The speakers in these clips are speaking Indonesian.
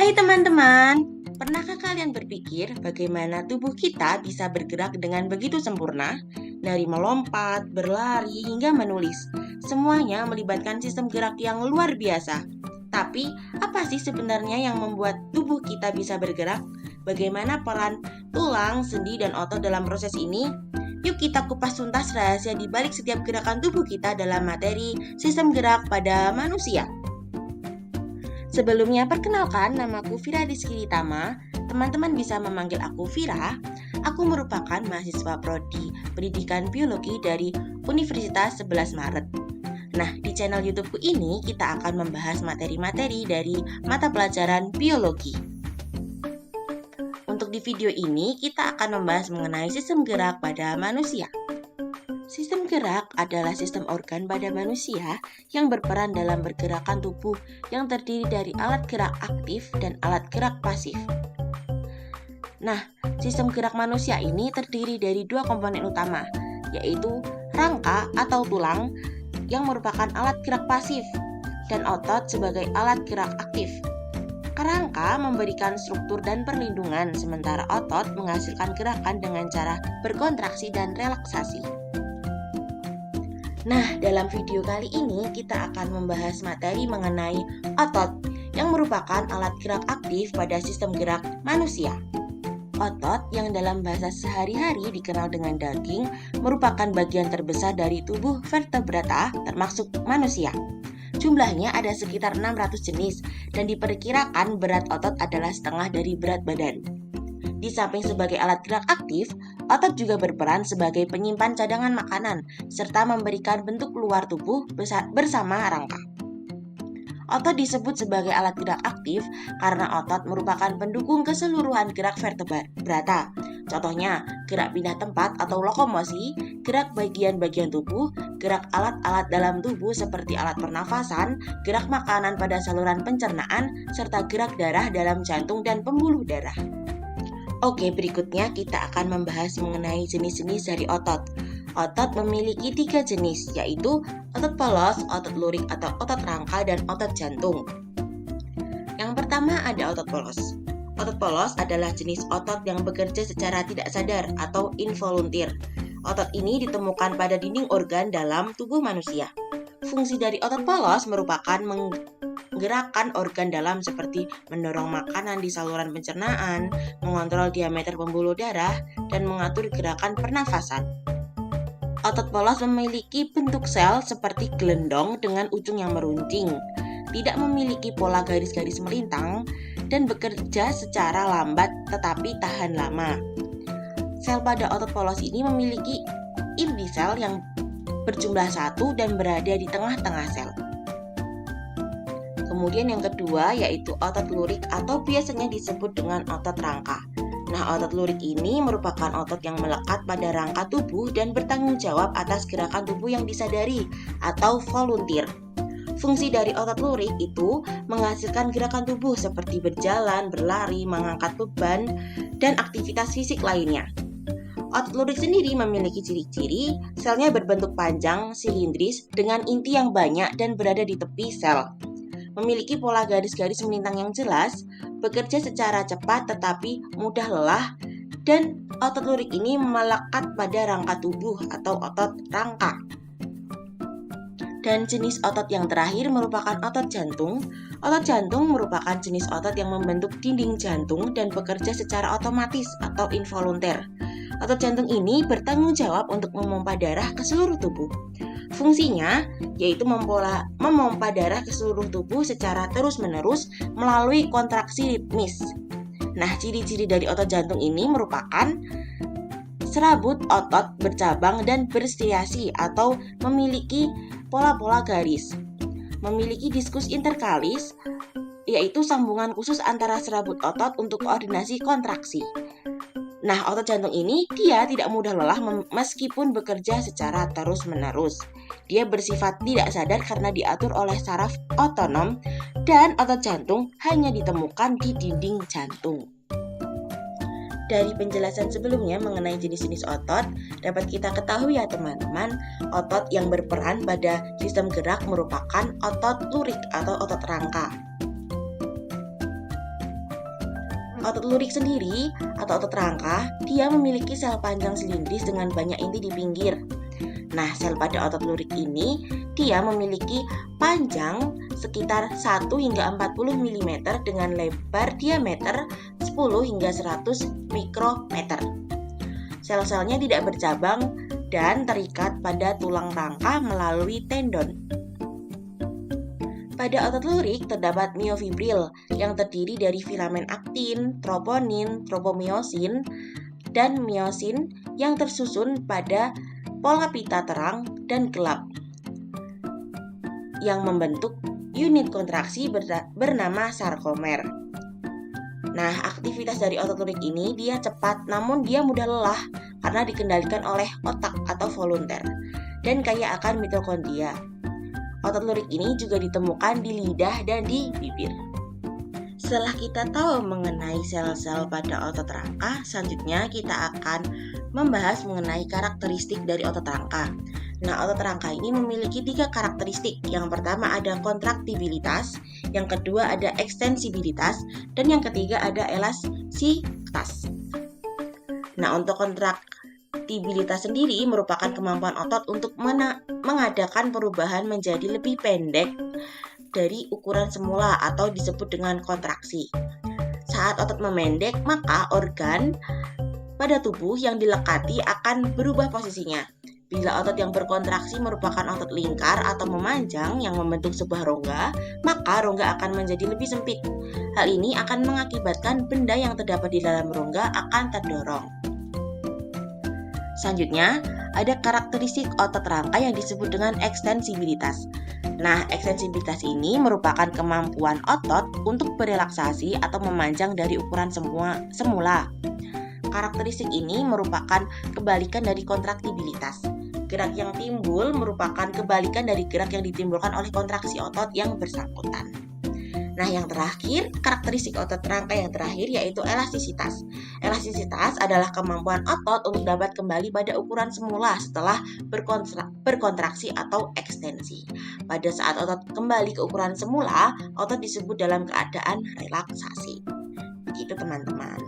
Hai teman-teman, pernahkah kalian berpikir bagaimana tubuh kita bisa bergerak dengan begitu sempurna? Dari melompat, berlari, hingga menulis. Semuanya melibatkan sistem gerak yang luar biasa. Tapi, apa sih sebenarnya yang membuat tubuh kita bisa bergerak? Bagaimana peran tulang, sendi, dan otot dalam proses ini? Yuk kita kupas tuntas rahasia di balik setiap gerakan tubuh kita dalam materi sistem gerak pada manusia. Sebelumnya, perkenalkan, namaku Vira Rizky Ditama. Teman-teman bisa memanggil aku Vira. Aku merupakan mahasiswa prodi Pendidikan Biologi dari Universitas 11 Maret. Nah, di channel YouTubeku ini kita akan membahas materi-materi dari mata pelajaran biologi. Untuk di video ini, kita akan membahas mengenai sistem gerak pada manusia. Sistem gerak adalah sistem organ pada manusia yang berperan dalam pergerakan tubuh yang terdiri dari alat gerak aktif dan alat gerak pasif. Nah, sistem gerak manusia ini terdiri dari dua komponen utama, yaitu rangka atau tulang yang merupakan alat gerak pasif dan otot sebagai alat gerak aktif. Rangka memberikan struktur dan perlindungan, sementara otot menghasilkan gerakan dengan cara berkontraksi dan relaksasi. Nah, dalam video kali ini kita akan membahas materi mengenai otot yang merupakan alat gerak aktif pada sistem gerak manusia. Otot yang dalam bahasa sehari-hari dikenal dengan daging merupakan bagian terbesar dari tubuh vertebrata termasuk manusia. Jumlahnya ada sekitar 600 jenis dan diperkirakan berat otot adalah setengah dari berat badan. Di samping sebagai alat gerak aktif, otot juga berperan sebagai penyimpan cadangan makanan serta memberikan bentuk luar tubuh bersama rangka. Otot disebut sebagai alat gerak aktif karena otot merupakan pendukung keseluruhan gerak vertebrata. Contohnya, gerak pindah tempat atau lokomosi, gerak bagian-bagian tubuh, gerak alat-alat dalam tubuh seperti alat pernafasan, gerak makanan pada saluran pencernaan, serta gerak darah dalam jantung dan pembuluh darah. Oke, berikutnya kita akan membahas mengenai jenis-jenis dari otot. Otot memiliki 3 jenis, yaitu otot polos, otot lurik atau otot rangka, dan otot jantung. Yang pertama ada otot polos. Otot polos adalah jenis otot yang bekerja secara tidak sadar atau involunteer. Otot ini ditemukan pada dinding organ dalam tubuh manusia. Fungsi dari otot polos merupakan menggerakkan organ dalam seperti mendorong makanan di saluran pencernaan, mengontrol diameter pembuluh darah, dan mengatur gerakan pernafasan. Otot polos memiliki bentuk sel seperti gelendong dengan ujung yang meruncing, tidak memiliki pola garis-garis melintang, dan bekerja secara lambat tetapi tahan lama. Sel pada otot polos ini memiliki inti sel yang berjumlah 1 dan berada di tengah-tengah sel. Kemudian yang kedua yaitu otot lurik atau biasanya disebut dengan otot rangka. Nah, otot lurik ini merupakan otot yang melekat pada rangka tubuh dan bertanggung jawab atas gerakan tubuh yang disadari atau volunteer. Fungsi dari otot lurik itu menghasilkan gerakan tubuh seperti berjalan, berlari, mengangkat beban, dan aktivitas fisik lainnya. Otot lurik sendiri memiliki ciri-ciri, selnya berbentuk panjang, silindris, dengan inti yang banyak dan berada di tepi sel. Memiliki pola garis-garis melintang yang jelas, bekerja secara cepat tetapi mudah lelah, dan otot lurik ini melekat pada rangka tubuh atau otot rangka. Dan jenis otot yang terakhir merupakan otot jantung. Otot jantung merupakan jenis otot yang membentuk dinding jantung dan bekerja secara otomatis atau involunteer. Otot jantung ini bertanggung jawab untuk memompa darah ke seluruh tubuh. Fungsinya yaitu memompa darah ke seluruh tubuh secara terus-menerus melalui kontraksi ritmis. Nah, ciri-ciri dari otot jantung ini merupakan serabut otot bercabang dan berstriasi atau memiliki pola-pola garis. Memiliki diskus interkalis, yaitu sambungan khusus antara serabut otot untuk koordinasi kontraksi. Nah, otot jantung ini dia tidak mudah lelah meskipun bekerja secara terus-menerus. Dia bersifat tidak sadar karena diatur oleh saraf otonom dan otot jantung hanya ditemukan di dinding jantung. Dari penjelasan sebelumnya mengenai jenis-jenis otot, dapat kita ketahui ya teman-teman, otot yang berperan pada sistem gerak merupakan otot lurik atau otot rangka. Otot lurik sendiri atau otot rangka, dia memiliki sel panjang silindris dengan banyak inti di pinggir. Nah, sel pada otot lurik ini, dia memiliki panjang sekitar 1 hingga 40 mm dengan lebar diameter 10 hingga 100 mikrometer. Sel-selnya tidak bercabang dan terikat pada tulang rangka melalui tendon. Pada otot lurik terdapat miofibril yang terdiri dari filamen aktin, troponin, tropomiosin, dan miosin yang tersusun pada pola pita terang dan gelap yang membentuk unit kontraksi bernama sarkomer. Nah, aktivitas dari otot lurik ini dia cepat namun dia mudah lelah karena dikendalikan oleh otak atau volunteer dan kaya akan mitokondria. Otot lurik ini juga ditemukan di lidah dan di bibir. Setelah kita tahu mengenai sel-sel pada otot rangka, selanjutnya kita akan membahas mengenai karakteristik dari otot rangka. Nah, otot rangka ini memiliki 3 karakteristik. Yang pertama ada kontraktibilitas, yang kedua ada ekstensibilitas, dan yang ketiga ada elastisitas. Nah, untuk kontraktibilitas sendiri merupakan kemampuan otot untuk mengadakan perubahan menjadi lebih pendek dari ukuran semula atau disebut dengan kontraksi. Saat otot memendek, maka organ pada tubuh yang dilekati akan berubah posisinya. Bila otot yang berkontraksi merupakan otot lingkar atau memanjang yang membentuk sebuah rongga, maka rongga akan menjadi lebih sempit. Hal ini akan mengakibatkan benda yang terdapat di dalam rongga akan terdorong. Selanjutnya, ada karakteristik otot rangka yang disebut dengan ekstensibilitas. Nah, ekstensibilitas ini merupakan kemampuan otot untuk berelaksasi atau memanjang dari ukuran semula. Karakteristik ini merupakan kebalikan dari kontraktibilitas. Gerak yang timbul merupakan kebalikan dari gerak yang ditimbulkan oleh kontraksi otot yang bersangkutan. Nah, yang terakhir, karakteristik otot rangka yang terakhir yaitu elastisitas. Elastisitas adalah kemampuan otot untuk dapat kembali pada ukuran semula setelah berkontraksi atau ekstensi. Pada saat otot kembali ke ukuran semula, otot disebut dalam keadaan relaksasi. Begitu teman-teman.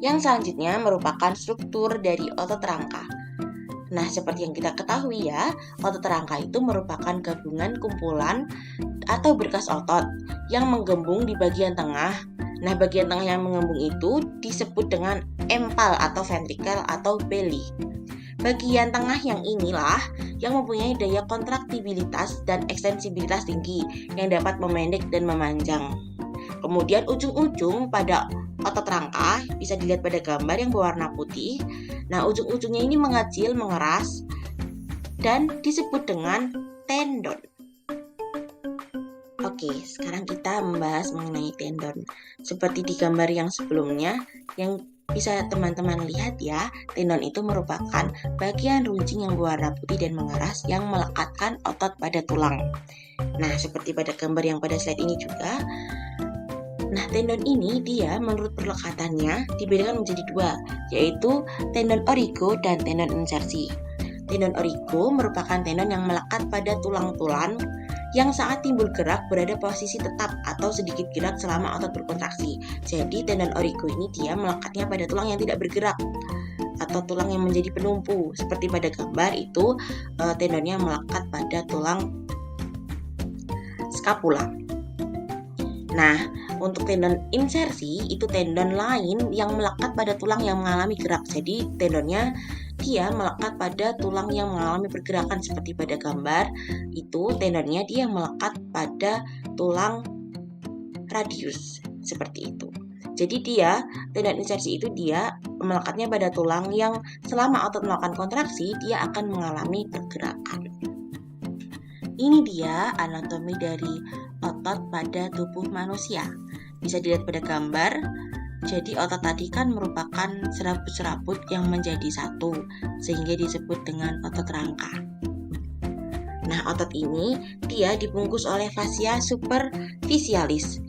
Yang selanjutnya merupakan struktur dari otot rangka. Nah, seperti yang kita ketahui ya, otot rangka itu merupakan gabungan kumpulan atau berkas otot yang menggembung di bagian tengah. Nah, bagian tengah yang menggembung itu disebut dengan empal atau ventricle atau belly. Bagian tengah yang inilah yang mempunyai daya kontraktibilitas dan ekstensibilitas tinggi yang dapat memendek dan memanjang. Kemudian ujung-ujung pada otot rangka bisa dilihat pada gambar yang berwarna putih. Nah, ujung-ujungnya ini mengecil, mengeras, dan disebut dengan tendon. Oke, sekarang kita membahas mengenai tendon. Seperti di gambar yang sebelumnya, yang bisa teman-teman lihat ya, tendon itu merupakan bagian runcing yang berwarna putih dan mengeras yang melekatkan otot pada tulang. Nah, seperti pada gambar yang pada slide ini juga. Nah, tendon ini dia menurut perlekatannya dibedakan menjadi 2, yaitu tendon origo dan tendon insersi. Tendon origo merupakan tendon yang melekat pada tulang-tulang yang saat timbul gerak berada posisi tetap atau sedikit gerak selama otot berkontraksi. Jadi tendon origo ini dia melekatnya pada tulang yang tidak bergerak atau tulang yang menjadi penumpu. Seperti pada gambar itu tendonnya melekat pada tulang skapula. Nah, untuk tendon insersi itu tendon lain yang melekat pada tulang yang mengalami gerak. Jadi tendonnya dia melekat pada tulang yang mengalami pergerakan seperti pada gambar itu tendonnya dia melekat pada tulang radius seperti itu. Jadi dia tendon insersi itu dia melekatnya pada tulang yang selama otot melakukan kontraksi dia akan mengalami pergerakan. Ini dia anatomi dari otot pada tubuh manusia. Bisa dilihat pada gambar. Jadi otot tadi kan merupakan serabut-serabut yang menjadi satu, sehingga disebut dengan otot rangka. Nah, otot ini dia dibungkus oleh fascia superficialis,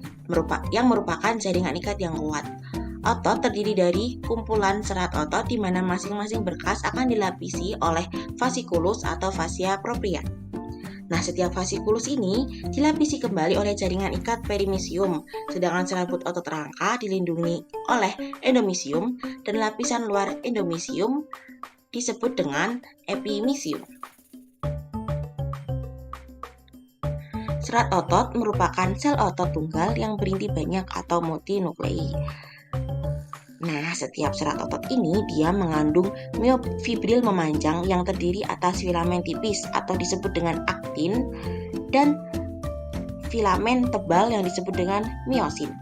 yang merupakan jaringan ikat yang kuat. Otot terdiri dari kumpulan serat otot di mana masing-masing berkas akan dilapisi oleh fasciculus atau fascia propria. Nah, setiap fasikulus ini dilapisi kembali oleh jaringan ikat perimisium, sedangkan serabut otot rangka dilindungi oleh endomisium dan lapisan luar endomisium disebut dengan epimisium. Serat otot merupakan sel otot tunggal yang berinti banyak atau multinuklei. Nah, setiap serat otot ini dia mengandung myofibril memanjang yang terdiri atas filamen tipis atau disebut dengan aktin dan filamen tebal yang disebut dengan miosin.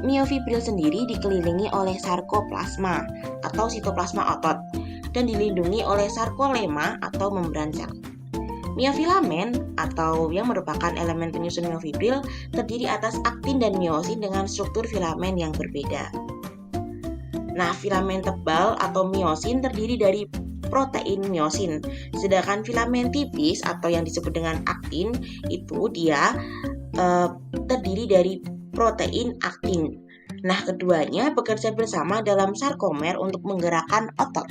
Myofibril sendiri dikelilingi oleh sarkoplasma atau sitoplasma otot dan dilindungi oleh sarkolema atau membran sel. Miofilamen atau yang merupakan elemen penyusun myofibril terdiri atas aktin dan miosin dengan struktur filamen yang berbeda. Nah, filamen tebal atau miosin terdiri dari protein miosin, sedangkan filamen tipis atau yang disebut dengan aktin itu dia terdiri dari protein aktin. Nah, keduanya bekerja bersama dalam sarkomer untuk menggerakkan otot.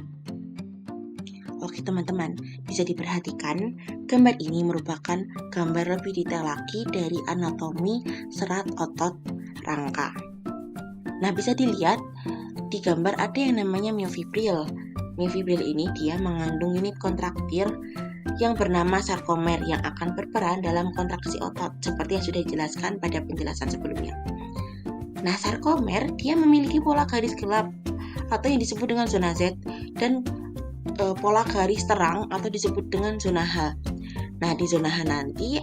Oke teman-teman, bisa diperhatikan gambar ini merupakan gambar lebih detail lagi dari anatomi serat otot rangka. Nah, bisa dilihat di gambar ada yang namanya myofibril. Myofibril ini dia mengandung unit kontraktil yang bernama sarkomer yang akan berperan dalam kontraksi otot seperti yang sudah dijelaskan pada penjelasan sebelumnya. Nah, sarkomer dia memiliki pola garis gelap atau yang disebut dengan zona Z dan pola garis terang atau disebut dengan zona H. Nah, di zona H nanti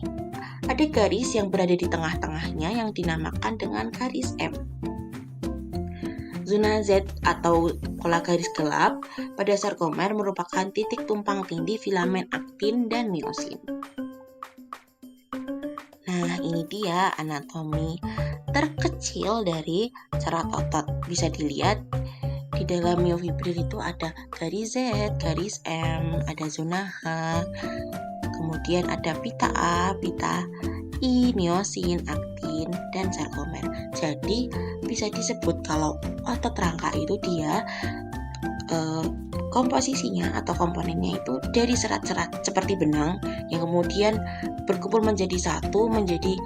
ada garis yang berada di tengah-tengahnya yang dinamakan dengan garis M. Zona Z atau pola garis gelap pada sarkomer merupakan titik tumpang tindih filamen aktin dan miosin. Nah, ini dia anatomi terkecil dari serat otot. Bisa dilihat di dalam myofibril itu ada garis Z, garis M, ada zona H, kemudian ada pita A, pita I, miosin, aktin, dan sarkomer. Jadi bisa disebut kalau otot rangka itu dia komposisinya atau komponennya itu dari serat-serat seperti benang yang kemudian berkumpul menjadi satu, menjadi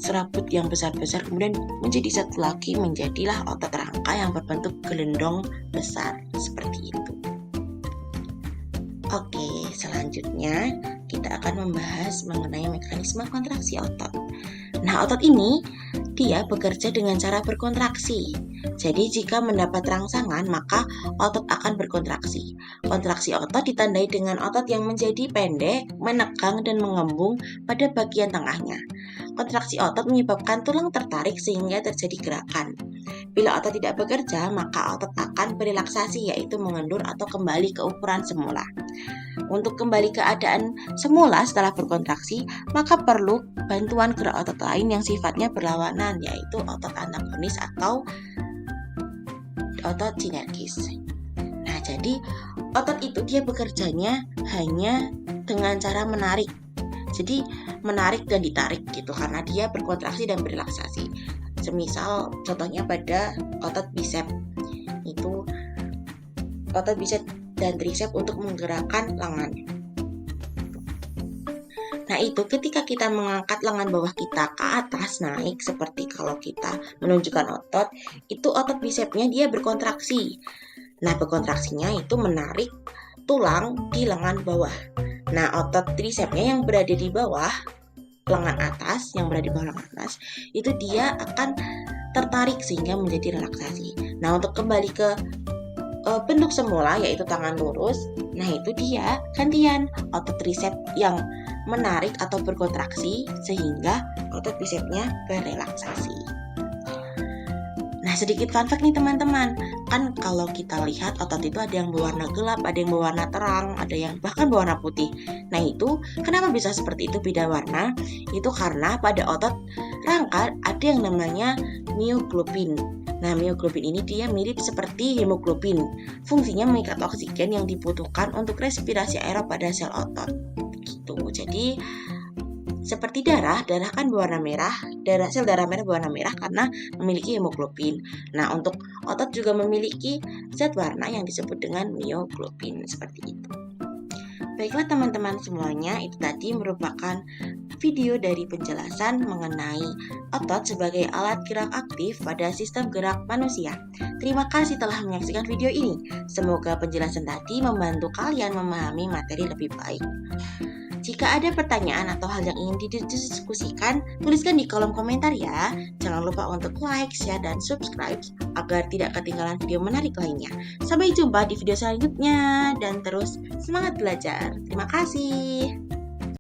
serabut yang besar-besar, kemudian menjadi satu lagi, menjadilah otot rangka yang berbentuk gelendong besar seperti itu. Oke, selanjutnya kita akan membahas mengenai mekanisme kontraksi otot. Nah, otot ini dia bekerja dengan cara berkontraksi. Jadi jika mendapat rangsangan, maka otot akan berkontraksi. Kontraksi otot ditandai dengan otot yang menjadi pendek, menegang, dan mengembung pada bagian tengahnya. Kontraksi otot menyebabkan tulang tertarik sehingga terjadi gerakan. Bila otot tidak bekerja, maka otot akan berelaksasi, yaitu mengendur atau kembali ke ukuran semula. Untuk kembali keadaan semula setelah berkontraksi, maka perlu bantuan gerak otot lain yang sifatnya berlawanan, yaitu otot antagonis atau otot sinergis. Nah, jadi otot itu dia bekerjanya hanya dengan cara menarik. Jadi menarik dan ditarik gitu karena dia berkontraksi dan berelaksasi. Semisal contohnya pada otot bisep. Itu otot bisep dan tricep untuk menggerakkan lengan. Nah, itu ketika kita mengangkat lengan bawah kita ke atas naik seperti kalau kita menunjukkan otot, itu otot bisepnya dia berkontraksi. Nah, berkontraksinya itu menarik tulang di lengan bawah. Nah, otot tricepnya yang berada di bawah lengan atas, itu dia akan tertarik sehingga menjadi relaksasi. Nah, untuk kembali ke bentuk semula yaitu tangan lurus, nah itu dia gantian otot tricep yang menarik atau berkontraksi sehingga otot bicepnya berrelaksasi. Nah, sedikit fun fact nih teman-teman, kan kalau kita lihat otot itu ada yang berwarna gelap, ada yang berwarna terang, ada yang bahkan berwarna putih. Nah, itu kenapa bisa seperti itu beda warna? Itu karena pada otot rangka ada yang namanya mioglobin. Nah, mioglobin ini dia mirip seperti hemoglobin. Fungsinya mengikat oksigen yang dibutuhkan untuk respirasi aerob pada sel otot. Gitu. Jadi seperti darah kan berwarna merah, sel darah merah berwarna merah karena memiliki hemoglobin. Nah, untuk otot juga memiliki zat warna yang disebut dengan mioglobin seperti itu. Baiklah teman-teman semuanya, itu tadi merupakan video dari penjelasan mengenai otot sebagai alat gerak aktif pada sistem gerak manusia. Terima kasih telah menyaksikan video ini. Semoga penjelasan tadi membantu kalian memahami materi lebih baik. Jika ada pertanyaan atau hal yang ingin didiskusikan, tuliskan di kolom komentar ya. Jangan lupa untuk like, share, dan subscribe agar tidak ketinggalan video menarik lainnya. Sampai jumpa di video selanjutnya dan terus semangat belajar. Terima kasih.